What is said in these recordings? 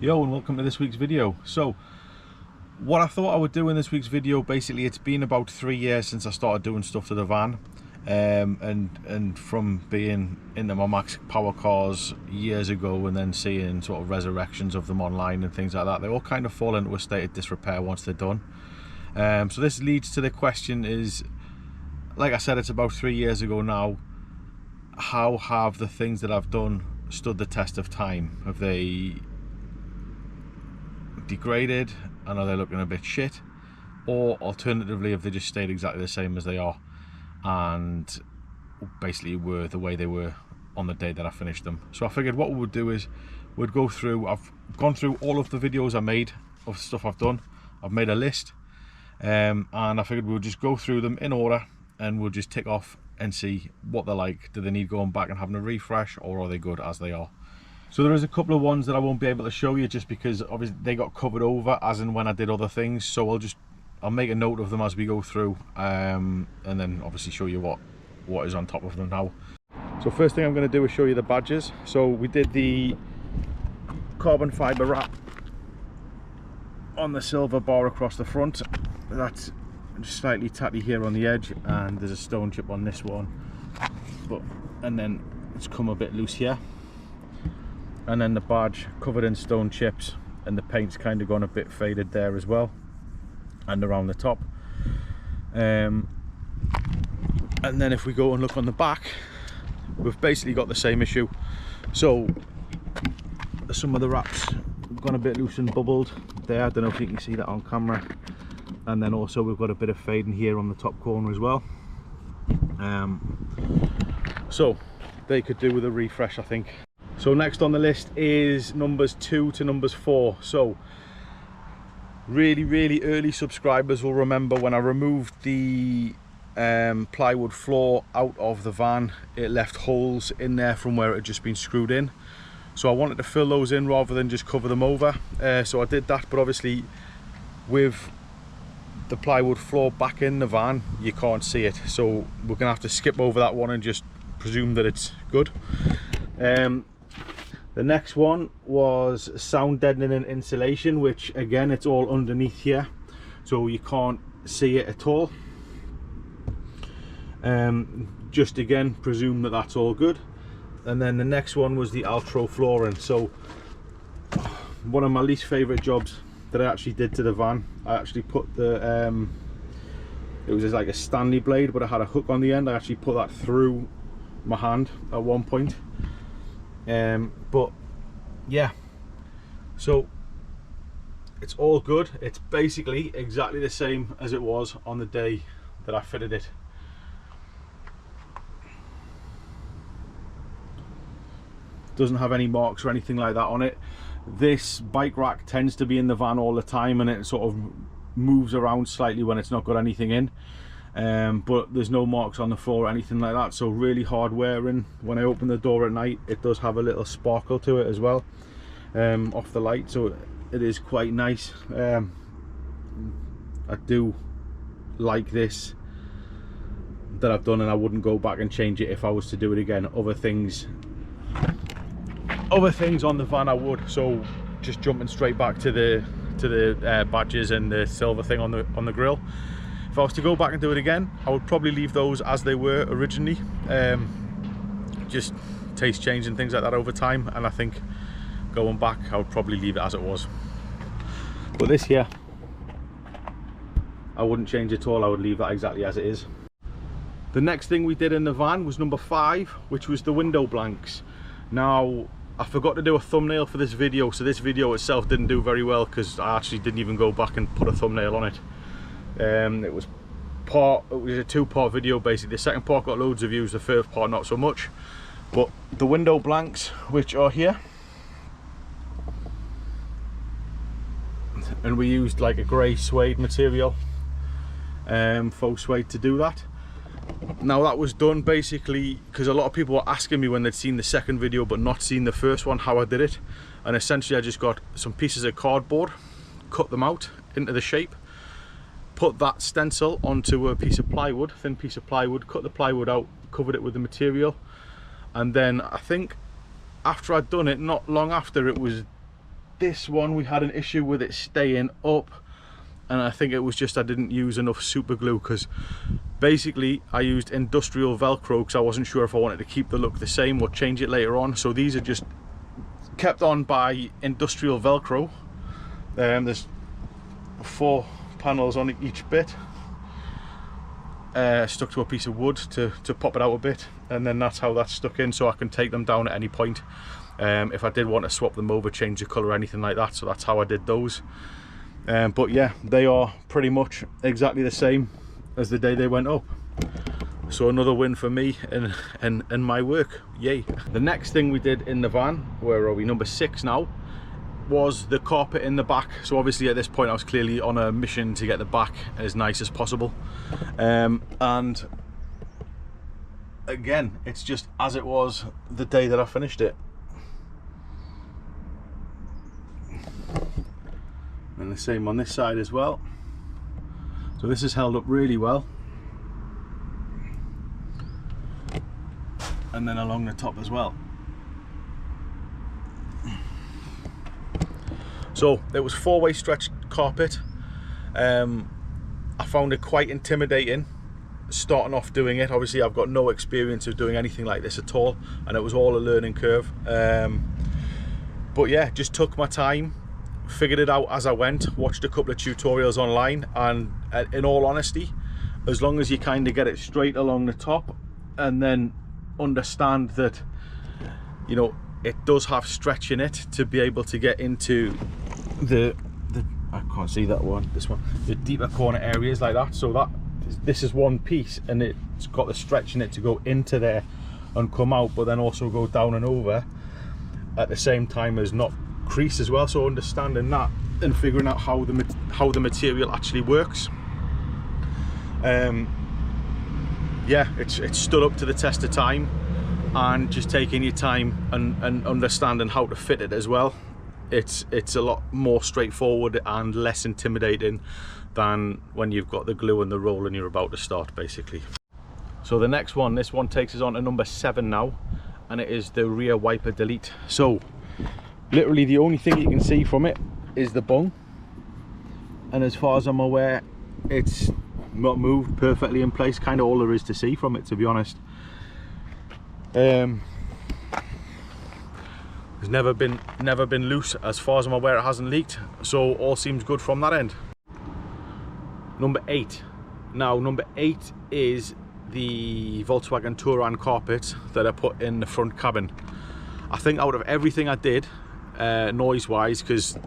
Yo, and welcome to this week's video. So what I thought I would do in this week's video, basically it's been about 3 years since I started doing stuff to the van, and from being into my max power cars years ago and then seeing sort of resurrections of them online and things like that, they all kind of fall into a state of disrepair once they're done. So this leads to the question is, like I said, it's about 3 years ago now, how have the things that I've done stood the test of time? Have they degraded and are they looking a bit shit, or alternatively have they just stayed exactly the same as they are and basically were the way they were on the day that I finished them? So I figured what we would do is we'd go through, I've gone through all of the videos I made of stuff I've done. I've made a list, and I figured we'll just go through them in order and we'll just tick off and see what they're like. Do they need going back and having a refresh, or are they good as they are? So there is a couple of ones that I won't be able to show you just because obviously they got covered over as and when I did other things, so I'll make a note of them as we go through, and then obviously show you what is on top of them now. So first thing I'm going to do is show you the badges. So we did the carbon fibre wrap on the silver bar across the front. That's just slightly tatty here on the edge, and there's a stone chip on this one, and then it's come a bit loose here. And then the badge covered in stone chips, and the paint's kind of gone a bit faded there as well, and around the top. And then if we go and look on the back, we've basically got the same issue. So some of the wraps have gone a bit loose and bubbled there. I don't know if you can see that on camera. And then also we've got a bit of fading here on the top corner as well. So they could do with a refresh, I think. So next on the list is numbers 2 to numbers 4. So really early subscribers will remember when I removed the plywood floor out of the van, it left holes in there from where it had just been screwed in. So I wanted to fill those in rather than just cover them over. So I did that, but obviously with the plywood floor back in the van, you can't see it. So we're gonna have to skip over that one and just presume that it's good. The next one was sound deadening and insulation, which again, it's all underneath here, so you can't see it at all. Just again, presume that that's all good. And then the next one was the Altro flooring. So one of my least favorite jobs that I actually did to the van, I actually put the it was just like a Stanley blade, but I had a hook on the end. I actually put that through my hand at one point. But yeah, so it's all good. It's basically exactly the same as it was on the day that I fitted it. Doesn't have any marks or anything like that on it. This bike rack tends to be in the van all the time, and it sort of moves around slightly when it's not got anything in. But there's no marks on the floor or anything like that, so really hard wearing. When I open the door at night, it does have a little sparkle to it as well, off the light, so it is quite nice. I do like this that I've done, and I wouldn't go back and change it if I was to do it again. Other things on the van I would. So just jumping straight back to the badges and the silver thing on the grill. If I was to go back and do it again, I would probably leave those as they were originally. Just taste change and things like that over time, and I think going back I would probably leave it as it was. But this here, I wouldn't change at all. I would leave that exactly as it is. The next thing we did in the van was number 5, which was the window blanks. Now I forgot to do a thumbnail for this video, so this video itself didn't do very well because I actually didn't even go back and put a thumbnail on it. It was a 2-part video basically. The second part got loads of views, the first part not so much. But the window blanks, which are here, and we used like a grey suede material, faux suede, to do that. Now that was done basically because a lot of people were asking me when they'd seen the second video but not seen the first one how I did it, and essentially I just got some pieces of cardboard, cut them out into the shape, put that stencil onto a piece of plywood, thin piece of plywood, cut the plywood out, covered it with the material, and then I think after I'd done it, not long after, it was this one we had an issue with it staying up, and I think it was just I didn't use enough super glue, because basically I used industrial Velcro because I wasn't sure if I wanted to keep the look the same or change it later on. So these are just kept on by industrial Velcro. There's 4 panels on each bit, stuck to a piece of wood to pop it out a bit, and then that's how that's stuck in, so I can take them down at any point if I did want to swap them over, change the colour or anything like that. So that's how I did those. But yeah, they are pretty much exactly the same as the day they went up. So another win for me and my work, yay. The next thing we did in the van, where are we, number 6 now, was the carpet in the back. So obviously at this point I was clearly on a mission to get the back as nice as possible, and again, it's just as it was the day that I finished it. And the same on this side as well. So this has held up really well, and then along the top as well. So it was 4-way stretch carpet. I found it quite intimidating starting off doing it. Obviously I've got no experience of doing anything like this at all, and it was all a learning curve. But yeah, just took my time, figured it out as I went, watched a couple of tutorials online, and in all honesty, as long as you kind of get it straight along the top and then understand that, you know, it does have stretch in it to be able to get into the I can't see that one, this one, the deeper corner areas like that. So this is one piece, and it's got the stretch in it to go into there and come out, but then also go down and over at the same time as not crease as well. So understanding that and figuring out how the material actually works, yeah, it's stood up to the test of time, and just taking your time and understanding how to fit it as well. It's a lot more straightforward and less intimidating than when you've got the glue and the roll and you're about to start, basically. So the next one, this one takes us on to number 7 now, and it is the rear wiper delete. So literally the only thing you can see from it is the bung, and as far as I'm aware it's not moved, perfectly in place, kind of all there is to see from it, to be honest. It's never been loose, as far as I'm aware. It hasn't leaked, so all seems good from that end. Number 8. Now number 8 is the Volkswagen Touran carpet that I put in the front cabin. I think out of everything I did, noise wise, because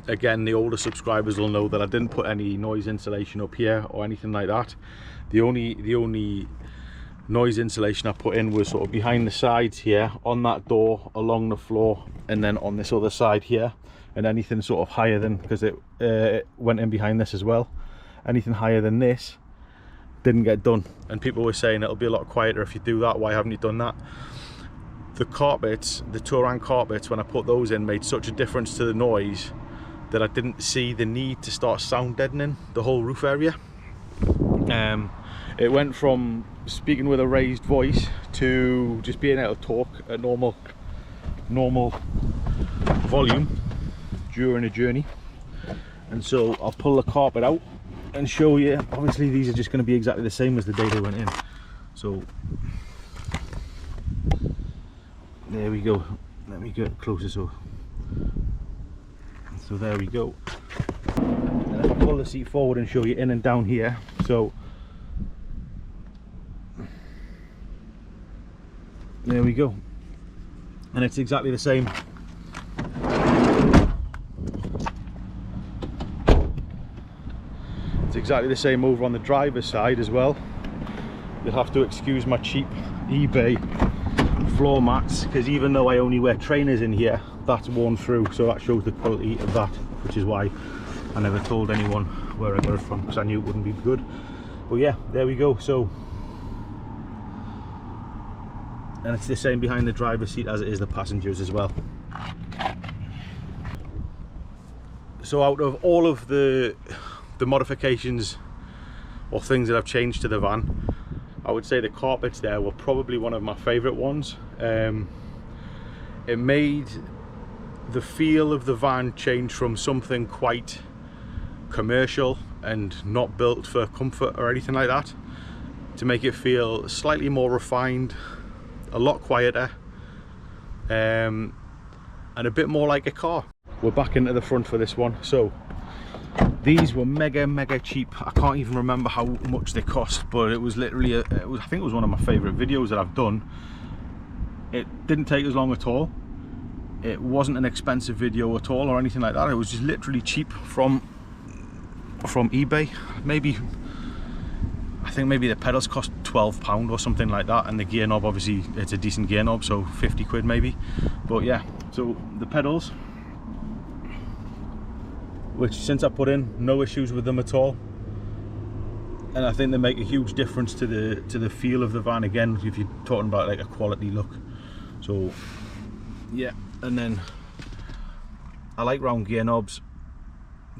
again the older subscribers will know that I didn't put any noise insulation up here or anything like that. The only noise insulation I put in was sort of behind the sides here, on that door, along the floor, and then on this other side here. And anything sort of higher than, because it went in behind this as well, anything higher than this didn't get done. And people were saying it'll be a lot quieter if you do that, why haven't you done that? The carpets, the Touran carpets, when I put those in, made such a difference to the noise that I didn't see the need to start sound deadening the whole roof area. It went from speaking with a raised voice to just being able to talk at normal volume during a journey. And so I'll pull the carpet out and show you. Obviously these are just going to be exactly the same as the day they went in. So there we go. Let me get closer. So there we go. And if I pull the seat forward and show you in and down here, so there we go. And it's exactly the same. It's exactly the same over on the driver's side as well. You'll have to excuse my cheap eBay floor mats, because even though I only wear trainers in here, that's worn through, so that shows the quality of that, which is why I never told anyone where I got it from, because I knew it wouldn't be good. But yeah, there we go. So, and it's the same behind the driver's seat as it is the passengers as well. So out of all of the modifications or things that I've changed to the van, I would say the carpets there were probably one of my favorite ones. It made the feel of the van changed from something quite commercial and not built for comfort or anything like that, to make it feel slightly more refined, a lot quieter, and a bit more like a car. We're back into the front for this one. So these were mega cheap. I can't even remember how much they cost, but it was literally I think it was one of my favorite videos that I've done. It didn't take as long at all. It wasn't an expensive video at all or anything like that. It was just literally cheap from eBay. Maybe, I think maybe the pedals cost £12 or something like that, and the gear knob, obviously it's a decent gear knob, so 50 quid maybe. But yeah, so the pedals, which since I put in, no issues with them at all, and I think they make a huge difference to the feel of the van, again, if you're talking about like a quality look. So yeah, and then I like round gear knobs.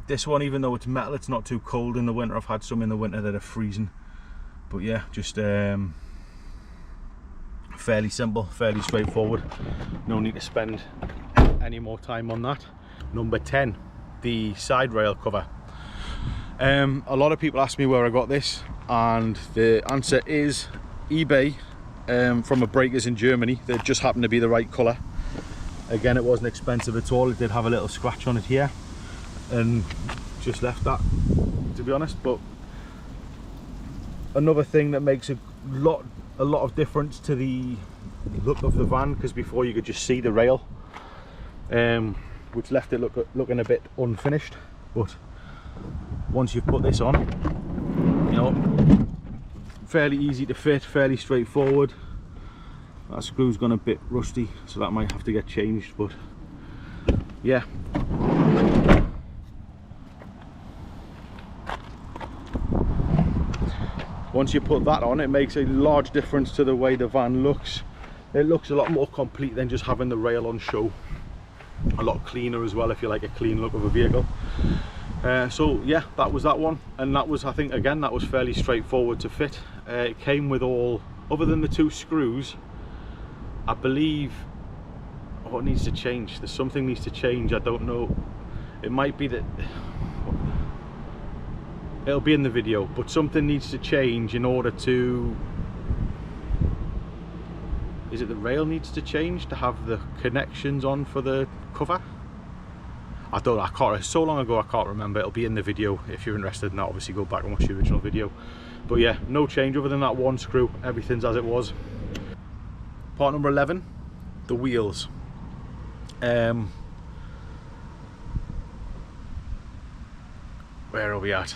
This one, even though it's metal, it's not too cold in the winter. I've had some in the winter that are freezing, but yeah, just fairly simple, fairly straightforward. No need to spend any more time on that. Number 10, the side rail cover. A lot of people ask me where I got this, and the answer is eBay, from a breakers in Germany. They just happened to be the right colour. Again, it wasn't expensive at all. It did have a little scratch on it here, and just left that, to be honest. But another thing that makes a lot of difference to the look of the van, because before you could just see the rail, which left it looking a bit unfinished. But once you've put this on, you know, fairly easy to fit, fairly straightforward. That screw's gone a bit rusty, so that might have to get changed, but yeah. Once you put that on, it makes a large difference to the way the van looks. It looks a lot more complete than just having the rail on show. A lot cleaner as well, if you like a clean look of a vehicle. So yeah, that was that one, and that was, I think, again, that was fairly straightforward to fit. It came with all, other than the 2 screws, I believe, what needs to change? There's something needs to change, I don't know. It might be that, it'll be in the video, but something needs to change in order to, is it the rail needs to change to have the connections on for the cover? I can't, so long ago I can't remember. It'll be in the video. If you're interested in that, obviously go back and watch the original video. But yeah, no change other than that 1 screw. Everything's as it was. Part number 11, the wheels. Where are we at?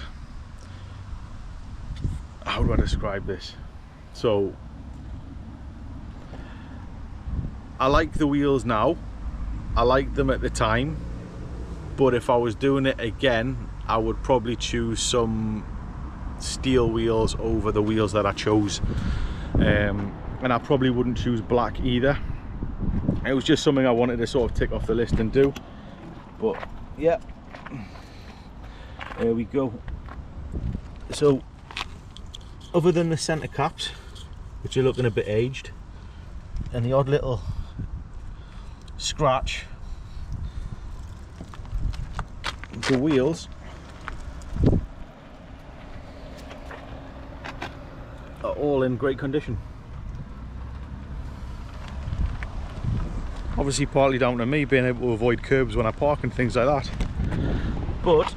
How do I describe this? So I like the wheels now. I liked them at the time, but if I was doing it again, I would probably choose some steel wheels over the wheels that I chose, and I probably wouldn't choose black either. It was just something I wanted to sort of tick off the list and do. But yeah, there we go. So other than the center caps, which are looking a bit aged, and the odd little scratch, the wheels are all in great condition. Obviously partly down to me being able to avoid curbs when I park and things like that, but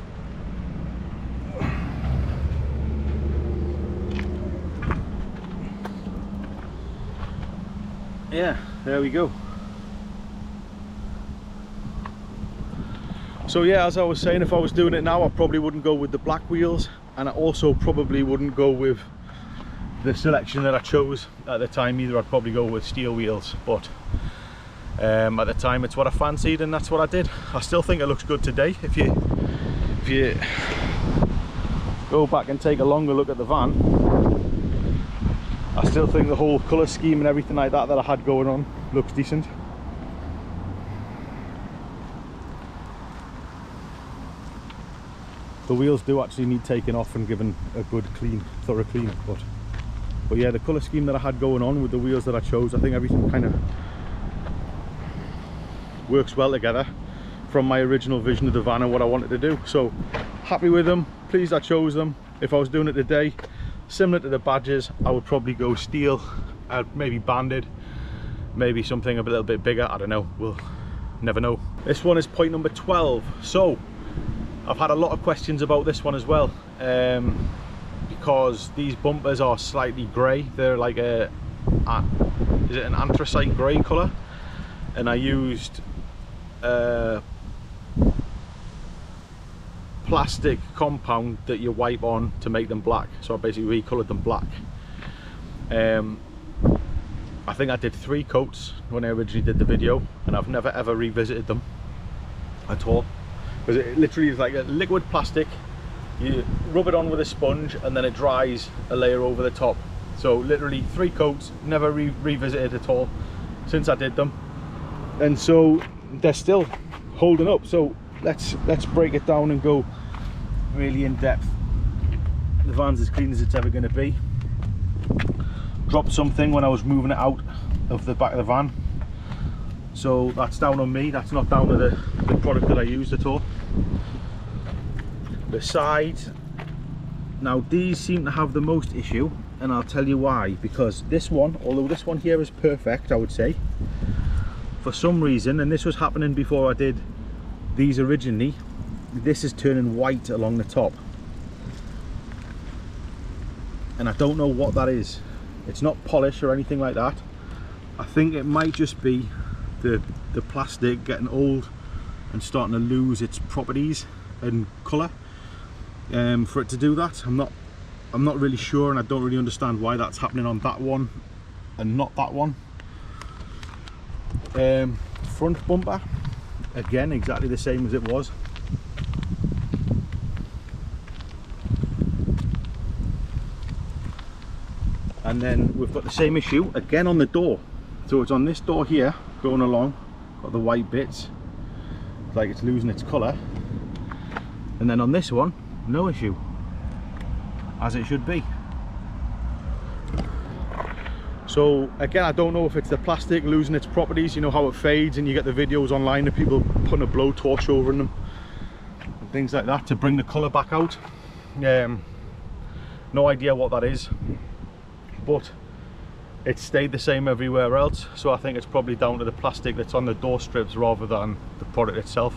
yeah, there we go. So yeah, as I was saying, if I was doing it now, I probably wouldn't go with the black wheels, and I also probably wouldn't go with the selection that I chose at the time either. I'd probably go with steel wheels, but at the time it's what I fancied, and that's what I did. I still think it looks good today. If you go back and take a longer look at the van, I still think the whole colour scheme and everything like that I had going on looks decent. The wheels do actually need taking off and given a good clean, thorough clean, but yeah, the colour scheme that I had going on with the wheels that I chose, I think everything kind of works well together. from my original vision of the van and what I wanted to do. So happy with them, pleased I chose them. If I was doing it today, similar to the badges, I would probably go steel, maybe banded, maybe something a little bit bigger, I don't know, we'll never know. This one is point number 12. So I've had a lot of questions about this one as well, because these bumpers are slightly grey. They're like is it an anthracite grey colour, and I used plastic compound that you wipe on to make them black. So I basically recoloured them black. I think I did 3 coats when I originally did the video, and I've never ever revisited them at all, because it literally is like a liquid plastic. You rub it on with a sponge and then it dries a layer over the top. So literally 3 coats, never revisited at all since I did them, and so they're still holding up. So let's break it down and go really in depth. The van's as clean as it's ever going to be. Dropped something when I was moving it out of the back of the van, so that's down on me, that's not down to the product that I used at all. The sides, now these seem to have the most issue, and I'll tell you why. Because this one, although this one here is perfect, I would say, for some reason, and this was happening before I did these originally, this is turning white along the top, and I don't know what that is. It's not polish or anything like that. I think it might just be the plastic getting old and starting to lose its properties and colour for it to do that. I'm not really sure, and I don't really understand why that's happening on that one and not that one. Front bumper, again exactly the same as it was. And then we've got the same issue again on the door. So it's on this door here, going along, got the white bits, it's like it's losing its colour. And then on this one, no issue, as it should be. So again, I don't know if it's the plastic losing its properties. You know how it fades, and you get the videos online of people putting a blowtorch over them and things like that to bring the colour back out. No idea what that is, but it stayed the same everywhere else, so I think it's probably down to the plastic that's on the door strips rather than the product itself.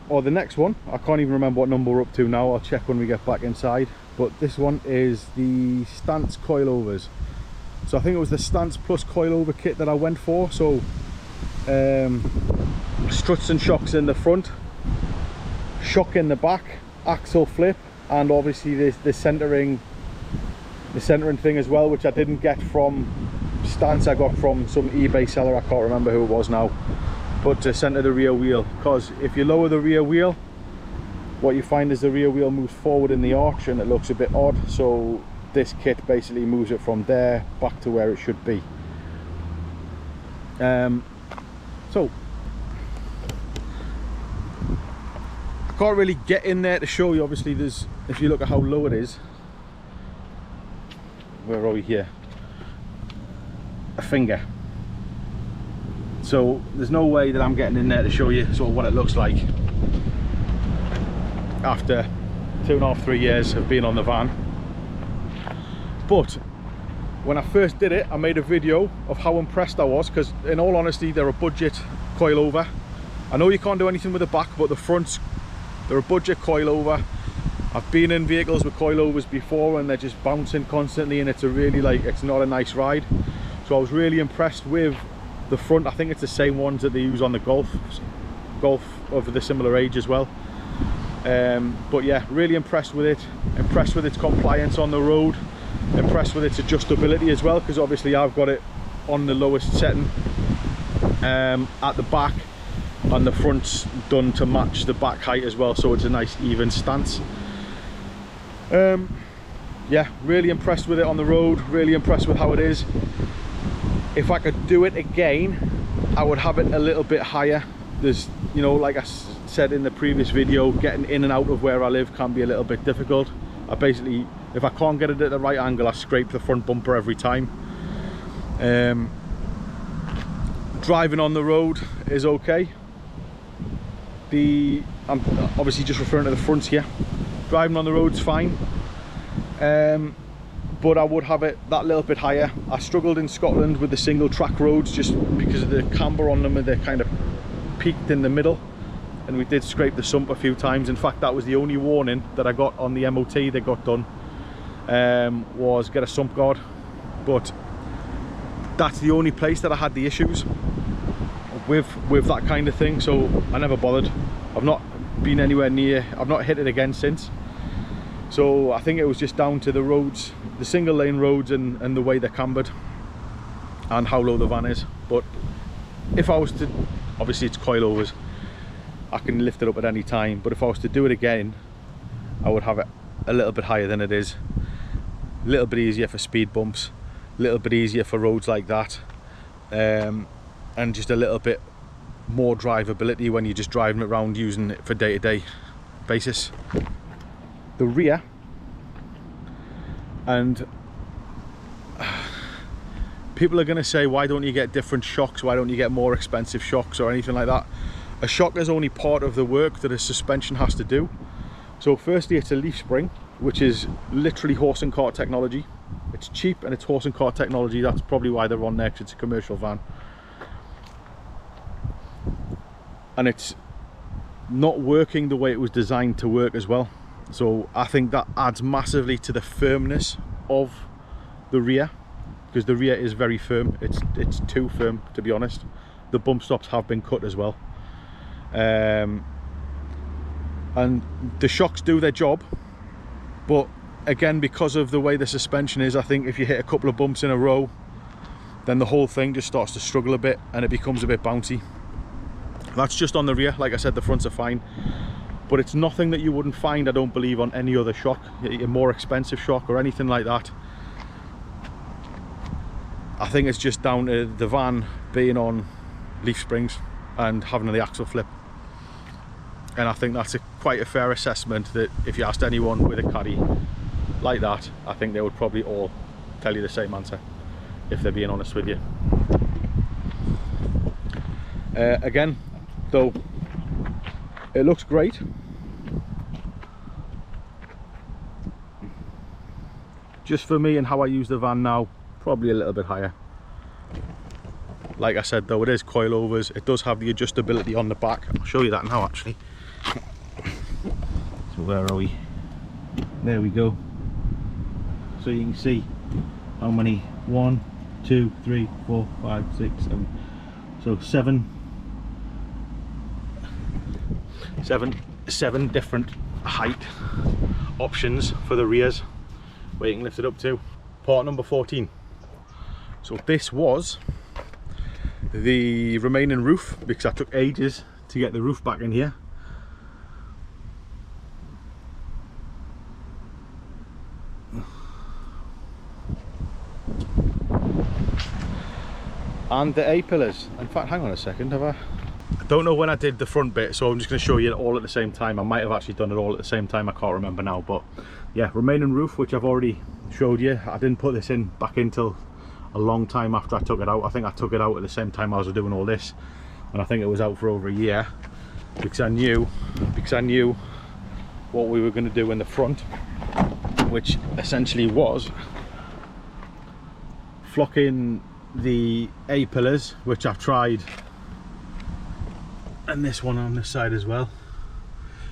Or the next one, I can't even remember what number we're up to now, I'll check when we get back inside, but this one is the Stance Coilovers. So I think it was the Stance plus coilover kit that I went for. So struts and shocks in the front, shock in the back, axle flip, and obviously the centering thing as well, which I didn't get from Stance, I got from some eBay seller, I can't remember who it was now, but to center the rear wheel, because if you lower the rear wheel, what you find is the rear wheel moves forward in the arch and it looks a bit odd. So this kit basically moves it from there back to where it should be. So I can't really get in there to show you. Obviously there's, if you look at how low it is, where are we here, a finger. So there's no way that I'm getting in there to show you sort of what it looks like after 2.5–3 years of being on the van. But when I first did it, I made a video of how impressed I was, because in all honesty, they're a budget coilover. I know you can't do anything with the back, but the fronts, they're a budget coilover. I've been in vehicles with coilovers before and they're just bouncing constantly, and it's a really, like, it's not a nice ride. So I was really impressed with the front. I think it's the same ones that they use on the Golf of the similar age as well. But yeah, really impressed with it, impressed with its compliance on the road, impressed with its adjustability as well, because obviously I've got it on the lowest setting at the back, and the front's done to match the back height as well, so it's a nice even stance. Yeah, really impressed with it on the road, really impressed with how it is. If I could do it again, I would have it a little bit higher. There's, you know, like I said in the previous video, getting in and out of where I live can be a little bit difficult. I basically, if I can't get it at the right angle, I scrape the front bumper every time. Driving on the road is okay. I'm obviously just referring to the front here. Driving on the road's fine, but I would have it that little bit higher. I struggled in Scotland with the single track roads just because of the camber on them, and they're kind of peaked in the middle, and we did scrape the sump a few times. In fact, that was the only warning that I got on the MOT that got done, was get a sump guard. But that's the only place that I had the issues with that kind of thing, so I never bothered. I've not been anywhere near, I've not hit it again since. So I think it was just down to the roads, the single lane roads, and the way they're cambered and how low the van is. But if I was to, obviously it's coilovers, I can lift it up at any time, but if I was to do it again, I would have it a little bit higher than it is, a little bit easier for speed bumps, a little bit easier for roads like that, and just a little bit more drivability when you're just driving it around using it for day-to-day basis. The rear, and people are going to say, why don't you get different shocks, why don't you get more expensive shocks or anything like that? A shock is only part of the work that a suspension has to do. So firstly, it's a leaf spring, which is literally horse and cart technology. It's cheap and it's horse and cart technology. That's probably why they're on there, because it's a commercial van. And it's not working the way it was designed to work as well. So I think that adds massively to the firmness of the rear, because the rear is very firm. It's too firm, to be honest. The bump stops have been cut as well, and the shocks do their job, but again, because of the way the suspension is, I think if you hit a couple of bumps in a row, then the whole thing just starts to struggle a bit and it becomes a bit bouncy. That's just on the rear. Like I said, the fronts are fine, but it's nothing that you wouldn't find, I don't believe, on any other shock, a more expensive shock or anything like that. I think it's just down to the van being on leaf springs and having the axle flip. And I think that's quite a fair assessment, that if you asked anyone with a Caddy like that, I think they would probably all tell you the same answer, if they're being honest with you. Again, though, it looks great. Just for me and how I use the van now, probably a little bit higher. Like I said though, it is coilovers. It does have the adjustability on the back. I'll show you that now actually. So where are we? There we go. So you can see how many, 1, 2, 3, 4, 5, 6, 7. So seven different height options for the rears where you can lift it up to. Part number 14. So this was the remaining roof, because I took ages to get the roof back in here. And the A-pillars. In fact, hang on a second, I don't know when I did the front bit, so I'm just going to show you it all at the same time. I might have actually done it all at the same time, I can't remember now, but yeah, remaining roof, which I've already showed you. I didn't put this back in till a long time after I took it out. I think I took it out at the same time I was doing all this, and I think it was out for over a year, because I knew what we were going to do in the front, which essentially was flocking the A-pillars, which I've tried, and this one on this side as well.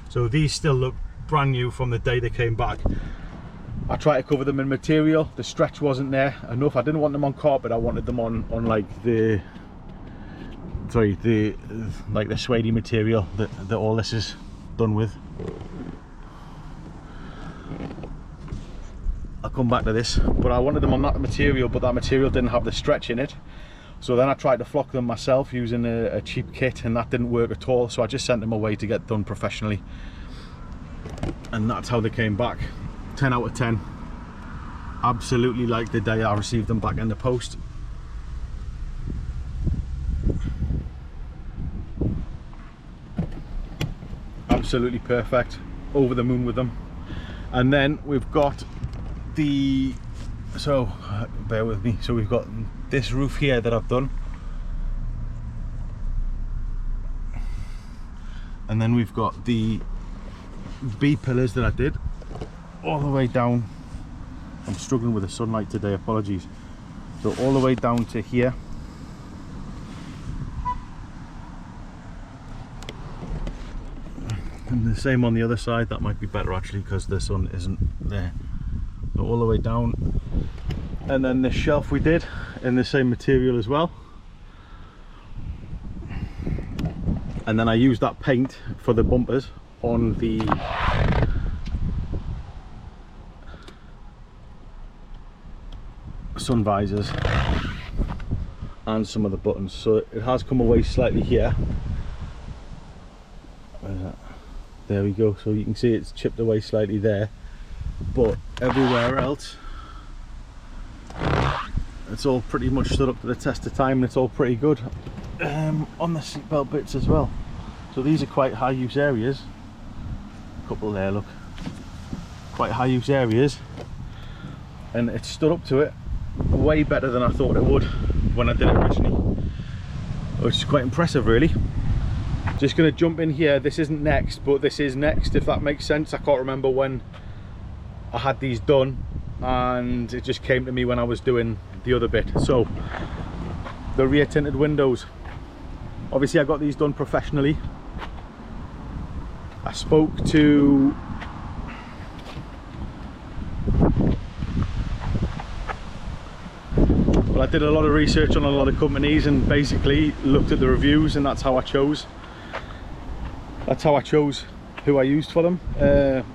So these still look brand new from the day they came back. I tried to cover them in material. The stretch wasn't there enough. I didn't want them on carpet. I wanted them on like the suede material that all this is done with. I'll come back to this, but I wanted them on that material, but that material didn't have the stretch in it. So then I tried to flock them myself using a cheap kit, and that didn't work at all. So I just sent them away to get done professionally, and that's how they came back. 10 out of 10. Absolutely like the day I received them back in the post. Absolutely perfect. Over the moon with them. And then we've got the, so bear with me, so we've got this roof here that I've done. And then we've got the B pillars that I did all the way down. I'm struggling with the sunlight today, apologies. So all the way down to here. And the same on the other side. That might be better actually because the sun isn't there. So all the way down. And then this shelf we did in the same material as well. And then I used that paint for the bumpers on the sun visors and some of the buttons. So it has come away slightly here. Where's that? There we go. So you can see it's chipped away slightly there, but everywhere else it's all pretty much stood up to the test of time, and it's all pretty good. On the seatbelt bits as well. So these are quite high use areas. A couple there, look. Quite high use areas, and it stood up to it way better than I thought it would when I did it originally, which is quite impressive really. Just going to jump in here. This isn't next, but this is next, if that makes sense. I can't remember when I had these done, and it just came to me when I was doing the other bit. So the rear tinted windows, obviously I got these done professionally. I spoke to I did a lot of research on a lot of companies and basically looked at the reviews, and that's how I chose who I used for them.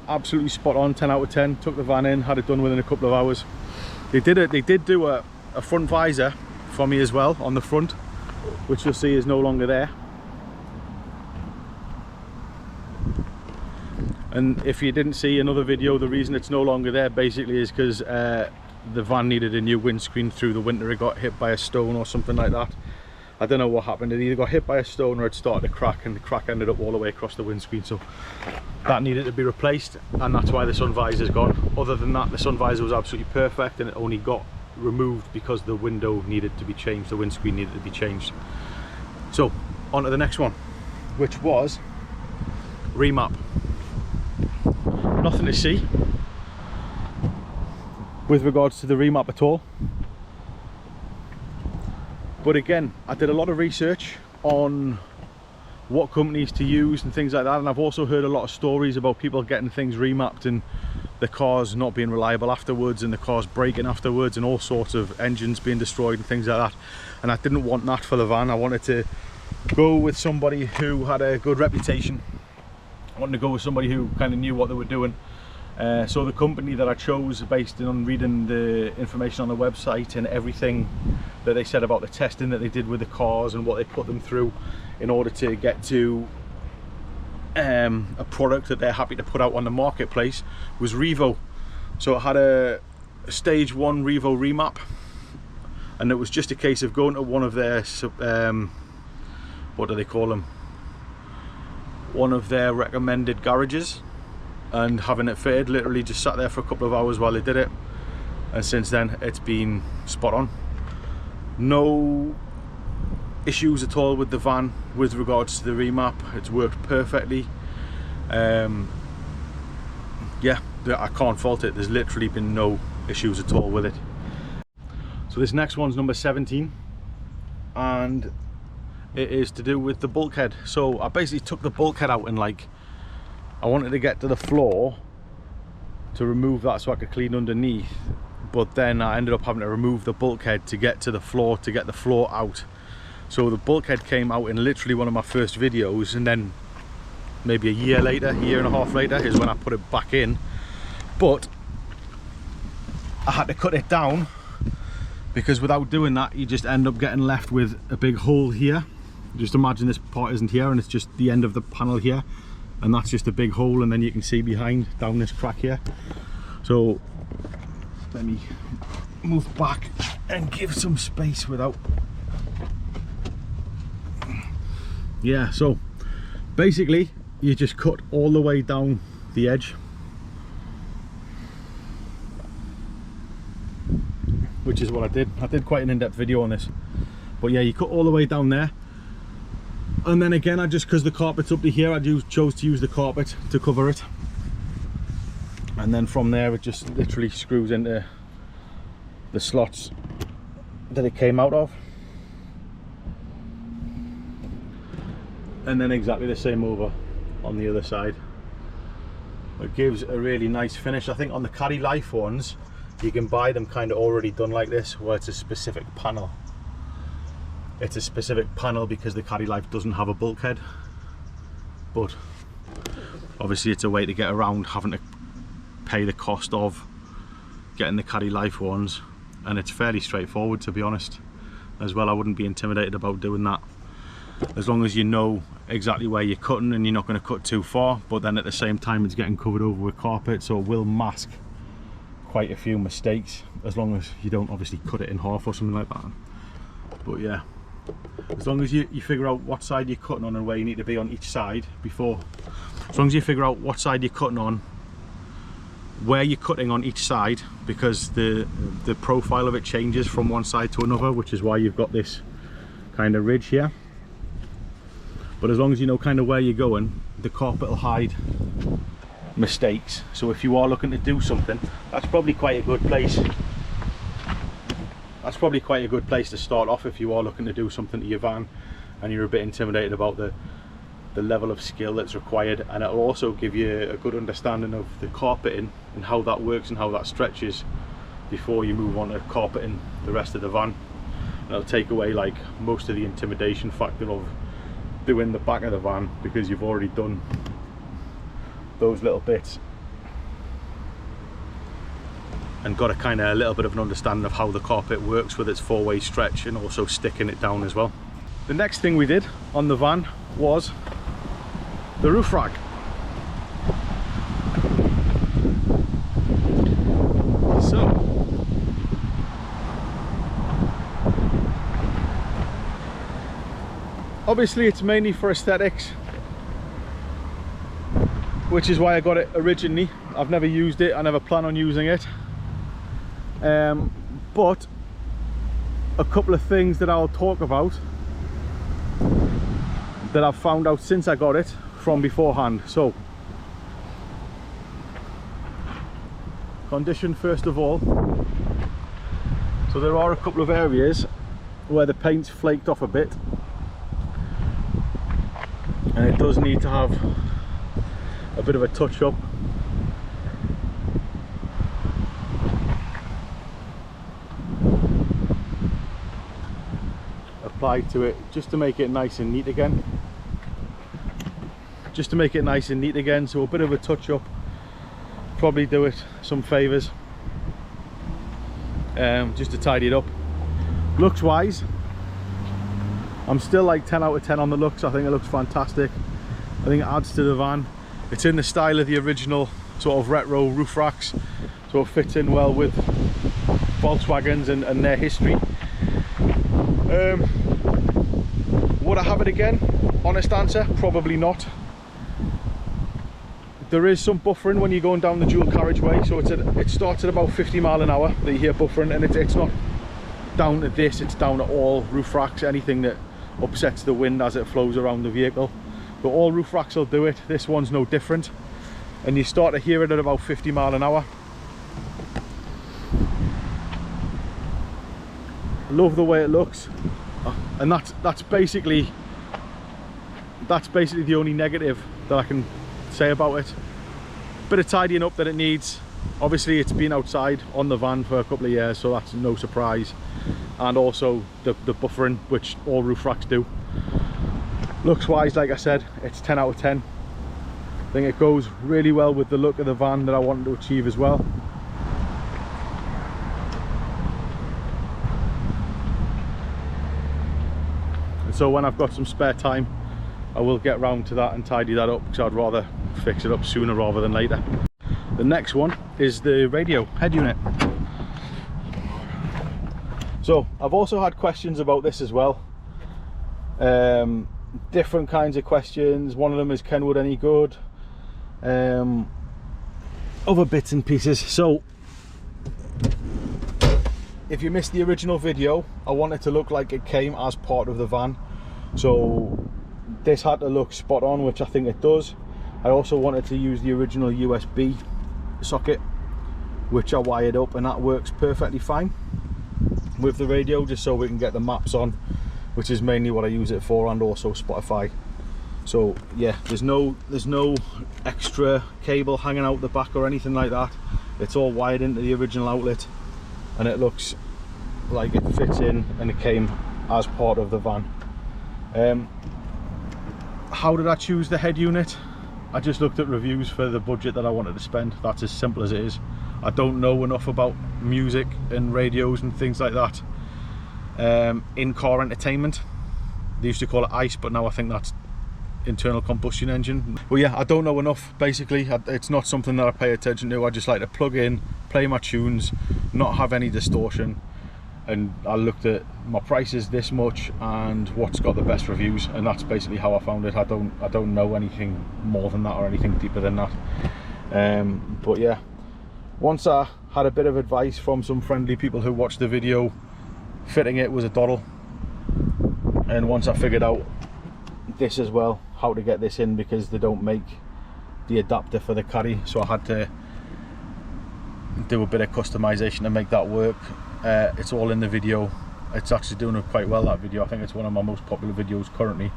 Absolutely spot on, 10 out of 10. Took the van in, had it done within a couple of hours. They did do a front visor for me as well on the front, which you'll see is no longer there. And if you didn't see another video, the reason it's no longer there basically is because the van needed a new windscreen through the winter. It got hit by a stone or something like that. I don't know what happened. It either got hit by a stone or it started to crack, and the crack ended up all the way across the windscreen. So that needed to be replaced, and that's why the sun visor's gone. Other than that, the sun visor was absolutely perfect, and it only got removed because the window needed to be changed, the windscreen needed to be changed. So on to the next one, which was Remap. Nothing to see with regards to the Remap at all, but again, I did a lot of research on what companies to use and things like that, and I've also heard a lot of stories about people getting things remapped and the cars not being reliable afterwards, and the cars breaking afterwards, and all sorts of engines being destroyed and things like that. And I didn't want that for the van. I wanted to go with somebody who had a good reputation. I wanted to go with somebody who kind of knew what they were doing. So the company that I chose, based on reading the information on the website and everything that they said about the testing that they did with the cars and what they put them through in order to get to a product that they're happy to put out on the marketplace, was Revo. So I had a stage 1 Revo Remap, and it was just a case of going to one of their what do they call them, one of their recommended garages, and having it fitted. Literally just sat there for a couple of hours while they did it, and since then it's been spot on. No issues at all with the van with regards to the Remap. It's worked perfectly. Yeah, I can't fault it. There's literally been no issues at all with it. So this next one's number 17, and it is to do with the bulkhead. So I basically took the bulkhead out, and like, I wanted to get to the floor to remove that so I could clean underneath, but then I ended up having to remove the bulkhead to get to the floor, to get the floor out. So the bulkhead came out in literally one of my first videos, and then maybe a year later, year and a half later, is when I put it back in. But I had to cut it down, because without doing that you just end up getting left with a big hole here. Just imagine this part isn't here, and it's just the end of the panel here, and that's just a big hole, and then you can see behind down this crack here. So let me move back and give some space without, yeah. So basically you just cut all the way down the edge, which is what I did. I did quite an in-depth video on this, but yeah, you cut all the way down there, And then again, because the carpet's up to here, I chose to use the carpet to cover it. And then from there it just literally screws into the slots that it came out of. And then exactly the same over on the other side. It gives a really nice finish. I think on the Caddy Life ones, you can buy them kind of already done like this, where it's a specific panel. It's a specific panel because the Caddy Life doesn't have a bulkhead. But obviously it's a way to get around having to pay the cost of getting the Caddy Life ones, and it's fairly straightforward, to be honest, as well. I wouldn't be intimidated about doing that, as long as you know exactly where you're cutting and you're not going to cut too far, but then at the same time it's getting covered over with carpet, so it will mask quite a few mistakes, as long as you don't obviously cut it in half or something like that. But yeah, as long as you figure out what side you're cutting on and where you need to be on each side before, as long as you figure out what side you're cutting on, where you're cutting on each side, because the profile of it changes from one side to another, which is why you've got this kind of ridge here. But as long as you know kind of where you're going, the carpet will hide mistakes. So if you are looking to do something, that's probably quite a good place. That's probably quite a good place to start off if you are looking to do something to your van and you're a bit intimidated about the level of skill that's required. And it'll also give you a good understanding of the carpeting and how that works and how that stretches before you move on to carpeting the rest of the van. And it'll take away like most of the intimidation factor of doing the back of the van, because you've already done those little bits and got a kind of a little bit of an understanding of how the carpet works with its four-way stretch and also sticking it down as well. The next thing we did on the van was the roof rack. So obviously it's mainly for aesthetics, which is why I got it originally. I've never used it, I never plan on using it. But a couple of things that I'll talk about that I've found out since I got it from beforehand. So, condition first of all. So there are a couple of areas where the paint's flaked off a bit, and it does need to have a bit of a touch up. Applied to it just to make it nice and neat again. So a bit of a touch up, probably do it some favours, just to tidy it up. Looks wise, I'm still like 10 out of 10 on the looks. I think it looks fantastic. I think it adds to the van. It's in the style of the original sort of retro roof racks, so it fits in well with Volkswagens and their history. Would I have it again? Honest answer, probably not. There is some buffering when you're going down the dual carriageway, so it starts at about 50 mile an hour that you hear buffering, and it's not down to this, it's down to all roof racks, anything that upsets the wind as it flows around the vehicle. But all roof racks will do it, this one's no different, and you start to hear it at about 50 mile an hour. Love the way it looks, and that's basically the only negative that I can say about it. Bit of tidying up that it needs. Obviously it's been outside on the van for a couple of years, so that's no surprise. And also the buffering, which all roof racks do. Looks wise, like I said, it's 10 out of 10. I think it goes really well with the look of the van that I wanted to achieve as well. And so when I've got some spare time, I will get round to that and tidy that up, because I'd rather fix it up sooner rather than later. The next one is the radio head unit. So I've also had questions about this as well. Different kinds of questions. One of them is Kenwood any good? Other bits and pieces. So if you missed the original video, I want it to look like it came as part of the van. So this had to look spot on, which I think it does. I also wanted to use the original USB socket, which I wired up, and that works perfectly fine with the radio, just so we can get the maps on, which is mainly what I use it for, and also Spotify. So yeah, there's no extra cable hanging out the back or anything like that. It's all wired into the original outlet, and it looks like it fits in, and it came as part of the van. How did I choose the head unit? I just looked at reviews for the budget that I wanted to spend. That's as simple as it is. I don't know enough about music and radios and things like that. In-car entertainment, they used to call it ICE, but now I think that's internal combustion engine. Well, yeah, I don't know enough. Basically, it's not something that I pay attention to. I just like to plug in, play my tunes, not have any distortion. And I looked at my prices, this much, and what's got the best reviews, and that's basically how I found it. I don't know anything more than that or anything deeper than that. But yeah, once I had a bit of advice from some friendly people who watched the video, fitting it was a doddle. And once I figured out this as well, how to get this in, because they don't make the adapter for the Caddy, so I had to do a bit of customization to make that work. It's all in the video. It's actually doing quite well, that video. I think it's one of my most popular videos currently.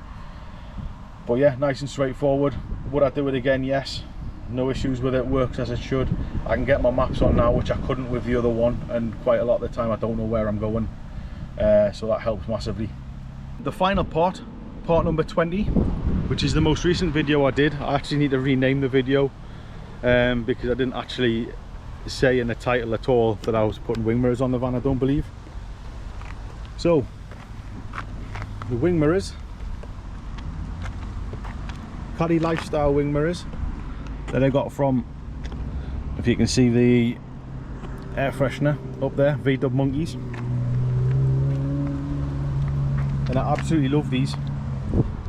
But yeah, nice and straightforward. Would I do it again? Yes. No issues with it, works as it should. I can get my maps on now, which I couldn't with the other one, and quite a lot of the time I don't know where I'm going, so that helps massively. The final part number 20, which is the most recent video I did. I actually need to rename the video because I didn't actually say in the title at all that I was putting wing mirrors on the van, I don't believe. So the wing mirrors, Caddy Lifestyle wing mirrors that I got from, if you can see the air freshener up there, VW Monkeys, and I absolutely love these.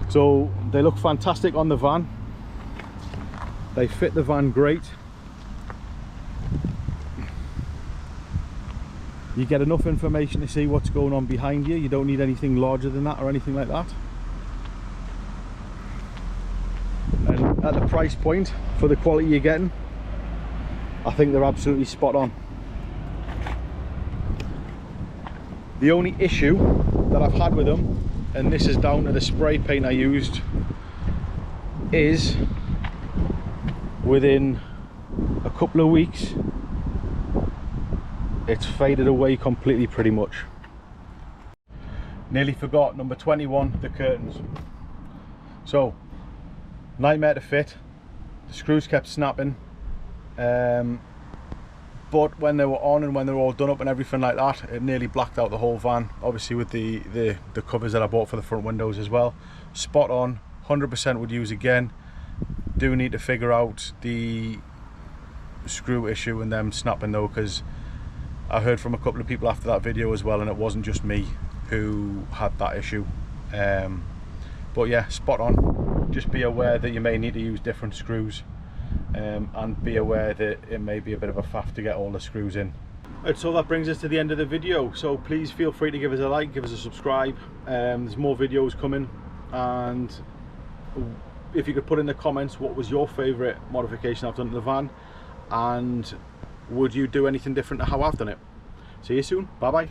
So they look fantastic on the van, they fit the van great. You get enough information to see what's going on behind you. You don't need anything larger than that or anything like that. And at the price point, for the quality you're getting, I think they're absolutely spot on. The only issue that I've had with them, and this is down to the spray paint I used, is within a couple of weeks it's faded away completely pretty much. Nearly forgot, number 21, the curtains. So, nightmare to fit. The screws kept snapping, but when they were on and when they were all done up and everything like that, it nearly blacked out the whole van, obviously with the covers that I bought for the front windows as well. Spot on, 100% would use again. Do need to figure out the screw issue and them snapping though, because I heard from a couple of people after that video as well, and it wasn't just me who had that issue. But yeah, spot on. Just be aware that you may need to use different screws, and be aware that it may be a bit of a faff to get all the screws in. And so that brings us to the end of the video, so please feel free to give us a like, give us a subscribe. There's more videos coming, and if you could put in the comments what was your favourite modification I've done to the van, and would you do anything different to how I've done it. See you soon, bye bye.